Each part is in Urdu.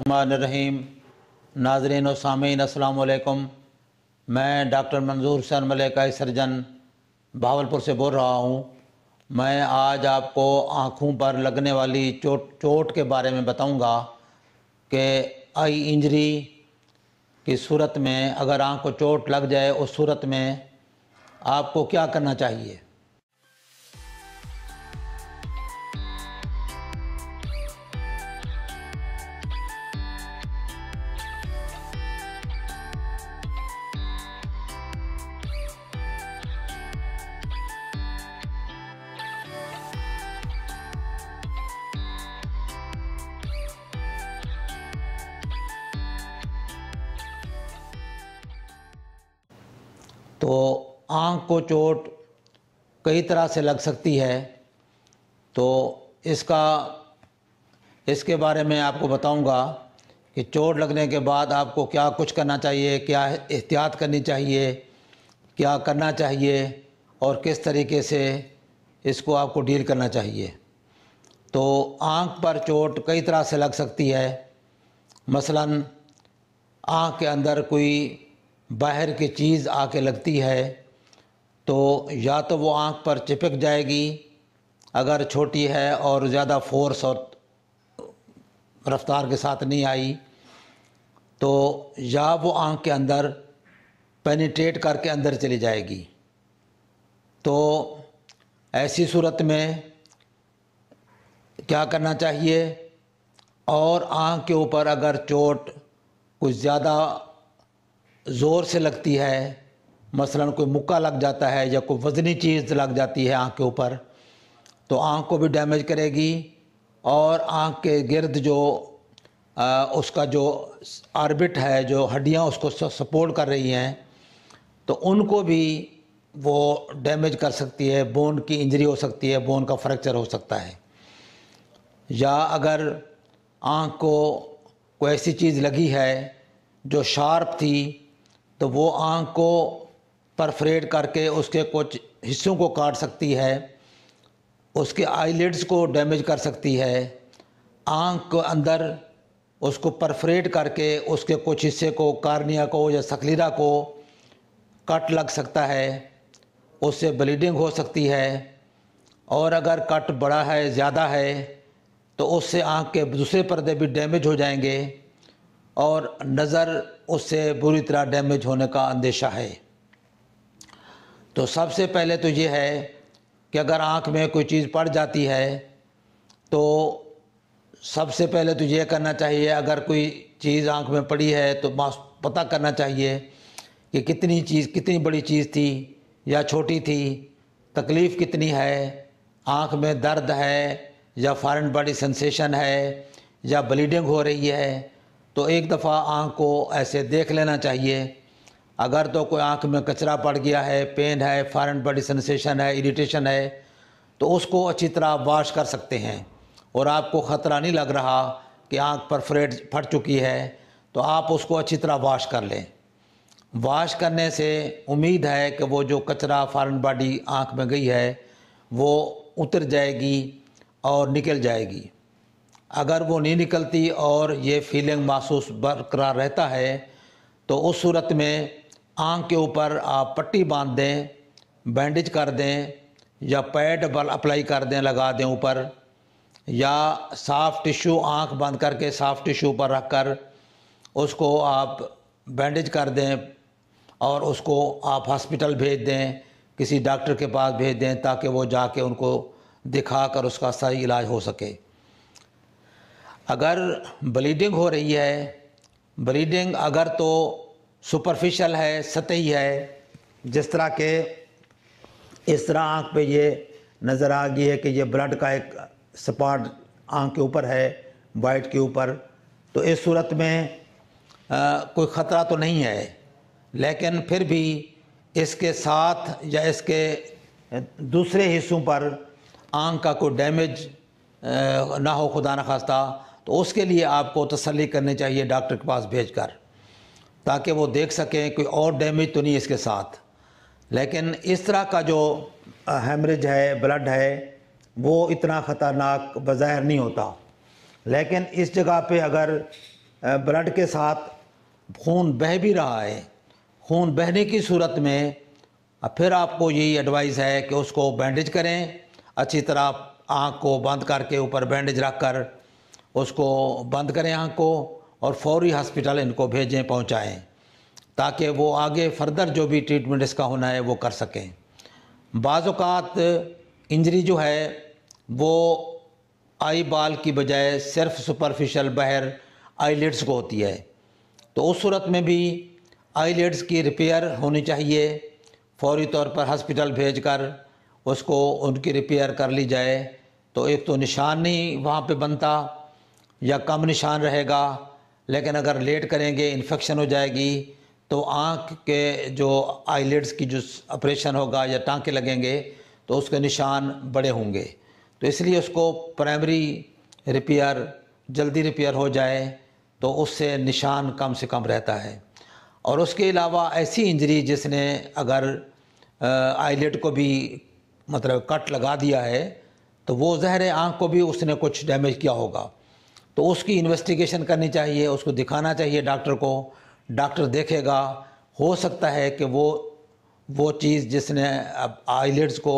الرحمن الرحیم۔ ناظرین و سامعین السلام علیکم۔ میں ڈاکٹر منظور حسین ملک آئی سرجن بہاولپور سے بول رہا ہوں۔ میں آج آپ کو آنکھوں پر لگنے والی چوٹ کے بارے میں بتاؤں گا کہ آئی انجری کی صورت میں اگر آنکھ کو چوٹ لگ جائے اس صورت میں آپ کو کیا کرنا چاہیے۔ تو آنکھ کو چوٹ کئی طرح سے لگ سکتی ہے، تو اس کے بارے میں آپ کو بتاؤں گا کہ چوٹ لگنے کے بعد آپ کو کیا کچھ کرنا چاہیے، کیا احتیاط کرنی چاہیے، کیا کرنا چاہیے اور کس طریقے سے اس کو آپ کو ڈیل کرنا چاہیے۔ تو آنکھ پر چوٹ کئی طرح سے لگ سکتی ہے۔ مثلاً آنکھ کے اندر کوئی باہر کی چیز آ کے لگتی ہے تو یا تو وہ آنکھ پر چپک جائے گی اگر چھوٹی ہے اور زیادہ فورس اور رفتار کے ساتھ نہیں آئی، تو یا وہ آنکھ کے اندر پینیٹریٹ کر کے اندر چلی جائے گی۔ تو ایسی صورت میں کیا کرنا چاہیے، اور آنکھ کے اوپر اگر چوٹ کچھ زیادہ زور سے لگتی ہے، مثلاً کوئی مکہ لگ جاتا ہے یا کوئی وزنی چیز لگ جاتی ہے آنکھ کے اوپر، تو آنکھ کو بھی ڈیمیج کرے گی، اور آنکھ کے گرد جو اس کا جو آربٹ ہے، جو ہڈیاں اس کو سپورٹ کر رہی ہیں، تو ان کو بھی وہ ڈیمیج کر سکتی ہے، بون کی انجری ہو سکتی ہے، بون کا فریکچر ہو سکتا ہے۔ یا اگر آنکھ کو کوئی ایسی چیز لگی ہے جو شارپ تھی تو وہ آنکھ کو پرفریٹ کر کے اس کے کچھ حصوں کو کاٹ سکتی ہے، اس کے آئی لیڈز کو ڈیمیج کر سکتی ہے، آنکھ کو اندر اس کو پرفریٹ کر کے اس کے کچھ حصے کو، کارنیا کو یا سکلیرا کو کٹ لگ سکتا ہے، اس سے بلیڈنگ ہو سکتی ہے، اور اگر کٹ بڑا ہے، زیادہ ہے، تو اس سے آنکھ کے دوسرے پردے بھی ڈیمیج ہو جائیں گے اور نظر اس سے بری طرح ڈیمیج ہونے کا اندیشہ ہے۔ تو سب سے پہلے تو یہ ہے کہ اگر آنکھ میں کوئی چیز پڑ جاتی ہے تو سب سے پہلے تو یہ کرنا چاہیے، اگر کوئی چیز آنکھ میں پڑی ہے تو پتہ کرنا چاہیے کہ کتنی بڑی چیز تھی یا چھوٹی تھی، تکلیف کتنی ہے، آنکھ میں درد ہے یا فارن باڈی سنسیشن ہے یا بلیڈنگ ہو رہی ہے۔ تو ایک دفعہ آنکھ کو ایسے دیکھ لینا چاہیے۔ اگر تو کوئی آنکھ میں کچرا پڑ گیا ہے، پین ہے، فارن باڈی سنسیشن ہے، اریٹیشن ہے، تو اس کو اچھی طرح واش کر سکتے ہیں، اور آپ کو خطرہ نہیں لگ رہا کہ آنکھ پرفریٹ پھٹ چکی ہے تو آپ اس کو اچھی طرح واش کر لیں۔ واش کرنے سے امید ہے کہ وہ جو کچرا فارن باڈی آنکھ میں گئی ہے وہ اتر جائے گی اور نکل جائے گی۔ اگر وہ نہیں نکلتی اور یہ فیلنگ محسوس برقرار رہتا ہے تو اس صورت میں آنکھ کے اوپر آپ پٹی باندھ دیں، بینڈیج کر دیں، یا پیڈ اپلائی کر دیں، لگا دیں اوپر، یا صاف ٹیشو آنکھ بند کر کے صاف ٹیشو پر رکھ کر اس کو آپ بینڈیج کر دیں، اور اس کو آپ ہاسپٹل بھیج دیں، کسی ڈاکٹر کے پاس بھیج دیں تاکہ وہ جا کے ان کو دکھا کر اس کا صحیح علاج ہو سکے۔ اگر بلیڈنگ ہو رہی ہے، بلیڈنگ اگر تو سپرفیشل ہے، سطحی ہے، جس طرح کہ اس طرح آنکھ پہ یہ نظر آ گئی ہے کہ یہ بلڈ کا ایک سپاٹ آنکھ کے اوپر ہے، وائٹ کے اوپر، تو اس صورت میں کوئی خطرہ تو نہیں ہے، لیکن پھر بھی اس کے ساتھ یا اس کے دوسرے حصوں پر آنکھ کا کوئی ڈیمیج نہ ہو خدا نخواستہ، تو اس کے لیے آپ کو تسلی کرنی چاہیے ڈاکٹر کے پاس بھیج کر، تاکہ وہ دیکھ سکیں کوئی اور ڈیمیج تو نہیں اس کے ساتھ۔ لیکن اس طرح کا جو ہیمریج ہے، بلڈ ہے، وہ اتنا خطرناک بظاہر نہیں ہوتا، لیکن اس جگہ پہ اگر بلڈ کے ساتھ خون بہہ بھی رہا ہے، خون بہنے کی صورت میں پھر آپ کو یہی ایڈوائز ہے کہ اس کو بینڈیج کریں، اچھی طرح آنکھ کو بند کر کے اوپر بینڈیج رکھ کر اس کو بند کریں آنکھ کو، اور فوری ہسپتال ان کو بھیجیں، پہنچائیں، تاکہ وہ آگے فردر جو بھی ٹریٹمنٹ اس کا ہونا ہے وہ کر سکیں۔ بعض اوقات انجری جو ہے وہ آئی بال کی بجائے صرف سپرفیشل باہر آئی لیڈز کو ہوتی ہے، تو اس صورت میں بھی آئی لیڈز کی ریپیئر ہونی چاہیے، فوری طور پر ہسپتال بھیج کر اس کو ان کی ریپیئر کر لی جائے، تو ایک تو نشان نہیں وہاں پہ بنتا یا کم نشان رہے گا، لیکن اگر لیٹ کریں گے انفیکشن ہو جائے گی تو آنکھ کے جو آئی لیڈز کی جو آپریشن ہوگا یا ٹانکے لگیں گے تو اس کے نشان بڑے ہوں گے، تو اس لیے اس کو پرائمری ریپیئر جلدی ریپیئر ہو جائے تو اس سے نشان کم سے کم رہتا ہے۔ اور اس کے علاوہ ایسی انجری جس نے اگر آئی لیڈ کو بھی مطلب کٹ لگا دیا ہے تو وہ ظاہر آنکھ کو بھی اس نے کچھ ڈیمیج کیا ہوگا، تو اس کی انویسٹیگیشن کرنی چاہیے، اس کو دکھانا چاہیے ڈاکٹر کو، ڈاکٹر دیکھے گا، ہو سکتا ہے کہ وہ چیز جس نے آئی لیڈز کو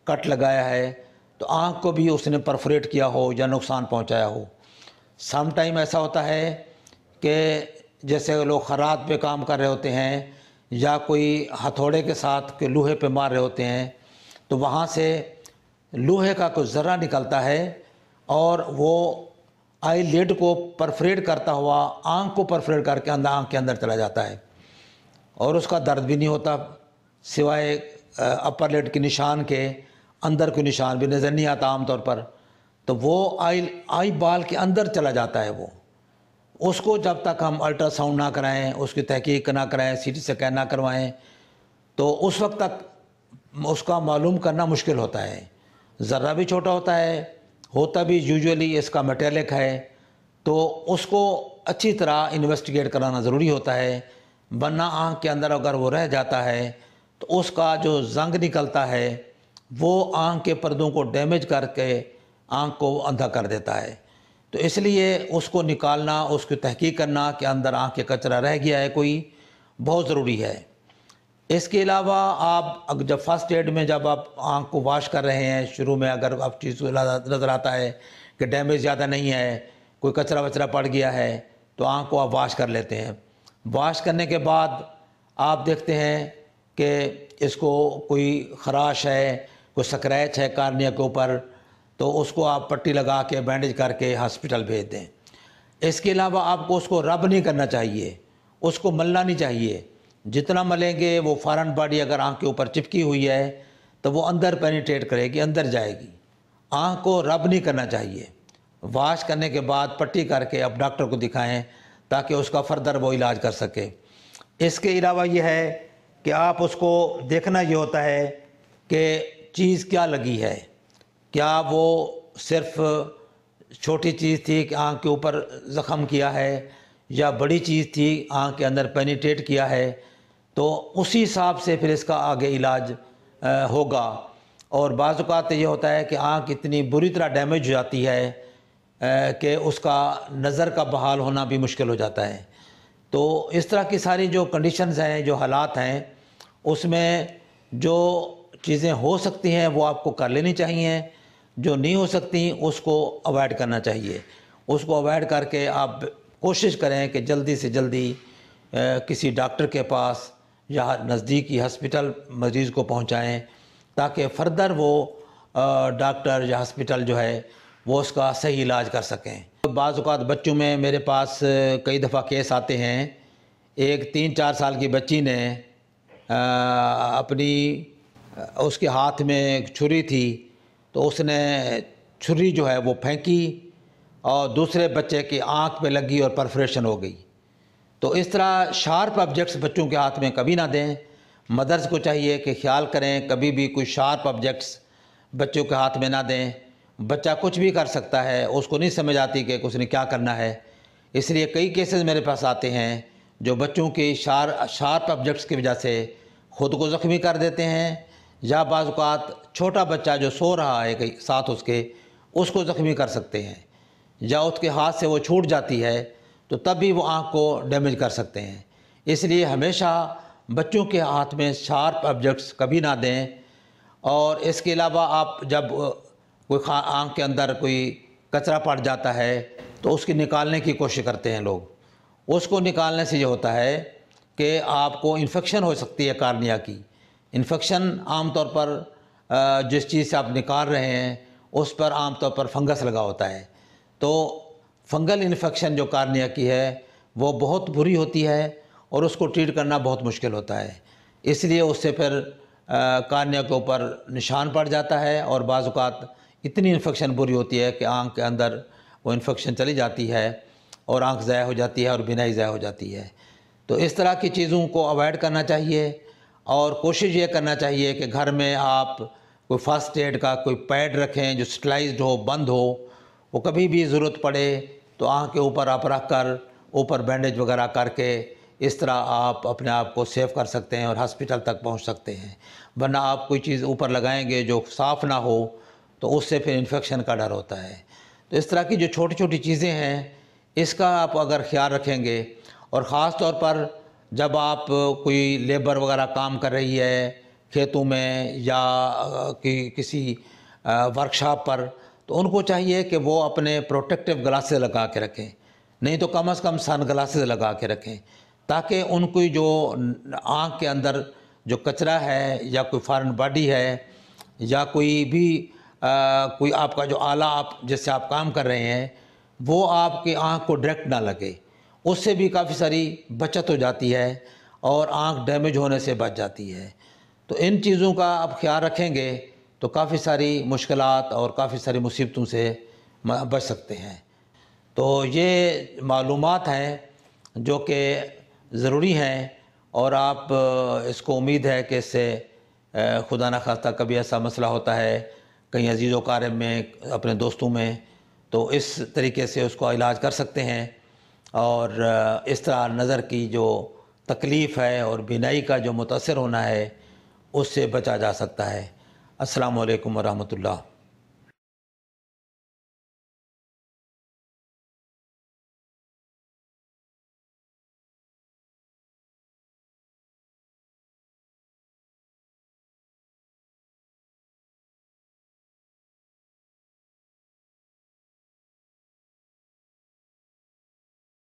کٹ لگایا ہے تو آنکھ کو بھی اس نے پرفوریٹ کیا ہو یا نقصان پہنچایا ہو۔ سم ٹائم ایسا ہوتا ہے کہ جیسے لوگ خرات پہ کام کر رہے ہوتے ہیں یا کوئی ہتھوڑے کے ساتھ کہ لوہے پہ مار رہے ہوتے ہیں تو وہاں سے لوہے کا کوئی ذرہ نکلتا ہے اور وہ آئی لیڈ کو پرفوریٹ کرتا ہوا آنکھ کو پرفوریٹ کر کے آنکھ کے اندر چلا جاتا ہے، اور اس کا درد بھی نہیں ہوتا سوائے اپر لیڈ کے نشان کے، اندر کوئی نشان بھی نظر نہیں آتا عام طور پر، تو وہ آئی بال کے اندر چلا جاتا ہے وہ، اس کو جب تک ہم الٹرا ساؤنڈ نہ کرائیں، اس کی تحقیق نہ کرائیں، سی ٹی اسکین نہ کروائیں تو اس وقت تک اس کا معلوم کرنا مشکل ہوتا ہے۔ ذرہ بھی چھوٹا ہوتا بھی یوزولی اس کا میٹیلک ہے، تو اس کو اچھی طرح انویسٹیگیٹ کرانا ضروری ہوتا ہے، ورنہ آنکھ کے اندر اگر وہ رہ جاتا ہے تو اس کا جو زنگ نکلتا ہے وہ آنکھ کے پردوں کو ڈیمیج کر کے آنکھ کو اندھا کر دیتا ہے، تو اس لیے اس کو نکالنا، اس کی تحقیق کرنا کہ اندر آنکھ کے کچرا رہ گیا ہے کوئی، بہت ضروری ہے۔ اس کے علاوہ آپ جب فرسٹ ایڈ میں جب آپ آنکھ کو واش کر رہے ہیں، شروع میں اگر آپ چیز کو نظر آتا ہے کہ ڈیمیج زیادہ نہیں ہے، کوئی کچرا وچرا پڑ گیا ہے تو آنکھ کو آپ واش کر لیتے ہیں۔ واش کرنے کے بعد آپ دیکھتے ہیں کہ اس کو کوئی خراش ہے، کوئی سکریچ ہے کارنیا کے اوپر، تو اس کو آپ پٹی لگا کے بینڈیج کر کے ہسپتال بھیج دیں۔ اس کے علاوہ آپ کو اس کو رب نہیں کرنا چاہیے، اس کو ملنا نہیں چاہیے، جتنا ملیں گے وہ فارن باڈی اگر آنکھ کے اوپر چپکی ہوئی ہے تو وہ اندر پینیٹریٹ کرے گی، اندر جائے گی، آنکھ کو رب نہیں کرنا چاہیے۔ واش کرنے کے بعد پٹی کر کے اب ڈاکٹر کو دکھائیں تاکہ اس کا فردر وہ علاج کر سکے۔ اس کے علاوہ یہ ہے کہ آپ اس کو دیکھنا یہ ہوتا ہے کہ چیز کیا لگی ہے، کیا وہ صرف چھوٹی چیز تھی کہ آنکھ کے اوپر زخم کیا ہے یا بڑی چیز تھی آنکھ کے اندر پینیٹریٹ کیا ہے، تو اسی حساب سے پھر اس کا آگے علاج ہوگا۔ اور بعض اوقات یہ ہوتا ہے کہ آنکھ اتنی بری طرح ڈیمیج ہو جاتی ہے کہ اس کا نظر کا بحال ہونا بھی مشکل ہو جاتا ہے، تو اس طرح کی ساری جو کنڈیشنز ہیں، جو حالات ہیں، اس میں جو چیزیں ہو سکتی ہیں وہ آپ کو کر لینی چاہیے، جو نہیں ہو سکتی اس کو اوائڈ کرنا چاہیے۔ اس کو اوائڈ کر کے آپ کوشش کریں کہ جلدی سے جلدی کسی ڈاکٹر کے پاس یا نزدیکی ہسپتال مریض کو پہنچائیں تاکہ فردر وہ ڈاکٹر یا ہسپتال جو ہے وہ اس کا صحیح علاج کر سکیں۔ بعض اوقات بچوں میں میرے پاس کئی دفعہ کیس آتے ہیں، ایک 3-4 سال کی بچی نے اپنی اس کے ہاتھ میں ایک چھری تھی تو اس نے چھری جو ہے وہ پھینکی اور دوسرے بچے کی آنکھ پہ لگی اور پرفریشن ہو گئی۔ تو اس طرح شارپ آبجیکٹس بچوں کے ہاتھ میں کبھی نہ دیں، مدرس کو چاہیے کہ خیال کریں کبھی بھی کوئی شارپ آبجیکٹس بچوں کے ہاتھ میں نہ دیں، بچہ کچھ بھی کر سکتا ہے، اس کو نہیں سمجھ آتی کہ اس نے کیا کرنا ہے، اس لیے کئی کیسز میرے پاس آتے ہیں جو بچوں کی شارپ آبجیکٹس کی وجہ سے خود کو زخمی کر دیتے ہیں، یا بعض اوقات چھوٹا بچہ جو سو رہا ہے ساتھ اس کو زخمی کر سکتے ہیں، یا اس کے ہاتھ سے وہ چھوٹ جاتی ہے تو تب بھی وہ آنکھ کو ڈیمیج کر سکتے ہیں۔ اس لیے ہمیشہ بچوں کے ہاتھ میں شارپ آبجیکٹس کبھی نہ دیں، اور اس کے علاوہ آپ جب کوئی آنکھ کے اندر کوئی کچرا پڑ جاتا ہے تو اس کی نکالنے کی کوشش کرتے ہیں لوگ۔ اس کو نکالنے سے یہ ہوتا ہے کہ آپ کو انفیکشن ہو سکتی ہے کارنیا کی۔ انفیکشن عام طور پر جس چیز سے آپ نکال رہے ہیں اس پر عام طور پر فنگس لگا ہوتا ہے، تو فنگل انفیکشن جو کارنیا کی ہے وہ بہت بری ہوتی ہے اور اس کو ٹریٹ کرنا بہت مشکل ہوتا ہے۔ اس لیے اس سے پھر کارنیا کے اوپر نشان پڑ جاتا ہے، اور بعض اوقات اتنی انفیکشن بری ہوتی ہے کہ آنکھ کے اندر وہ انفیکشن چلی جاتی ہے اور آنکھ ضائع ہو جاتی ہے اور بینائی ضائع ہو جاتی ہے۔ تو اس طرح کی چیزوں کو اوائڈ کرنا چاہیے، اور کوشش یہ کرنا چاہیے کہ گھر میں آپ کوئی فرسٹ ایڈ کا کوئی پیڈ رکھیں جو سٹلائزڈ ہو، بند ہو، وہ کبھی بھی ضرورت پڑے تو آنکھ کے اوپر آپ رکھ کر اوپر بینڈیج وغیرہ کر کے اس طرح آپ اپنے آپ کو سیو کر سکتے ہیں اور ہاسپٹل تک پہنچ سکتے ہیں۔ ورنہ آپ کوئی چیز اوپر لگائیں گے جو صاف نہ ہو تو اس سے پھر انفیکشن کا ڈر ہوتا ہے۔ تو اس طرح کی جو چھوٹی چھوٹی چیزیں ہیں اس کا آپ اگر خیال رکھیں گے، اور خاص طور پر جب آپ کوئی لیبر وغیرہ کام کر رہی ہے کھیتوں میں یا کسی ورکشاپ پر، تو ان کو چاہیے کہ وہ اپنے پروٹیکٹیو گلاسز لگا کے رکھیں، نہیں تو کم از کم سن گلاسز لگا کے رکھیں، تاکہ ان کی جو آنکھ کے اندر جو کچرا ہے یا کوئی فارن باڈی ہے یا کوئی بھی کوئی آپ کا جو آلہ آپ جس سے آپ کام کر رہے ہیں وہ آپ کی آنکھ کو ڈائریکٹ نہ لگے، اس سے بھی کافی ساری بچت ہو جاتی ہے اور آنکھ ڈیمیج ہونے سے بچ جاتی ہے۔ تو ان چیزوں کا آپ خیال رکھیں گے تو کافی ساری مشکلات اور کافی ساری مصیبتوں سے بچ سکتے ہیں۔ تو یہ معلومات ہیں جو کہ ضروری ہیں، اور آپ اس کو امید ہے کہ اس سے خدا نخواستہ کبھی ایسا مسئلہ ہوتا ہے کہیں عزیز و اقارب میں، اپنے دوستوں میں، تو اس طریقے سے اس کو علاج کر سکتے ہیں، اور اس طرح نظر کی جو تکلیف ہے اور بینائی کا جو متاثر ہونا ہے اس سے بچا جا سکتا ہے۔ السلام علیکم ورحمۃ اللہ۔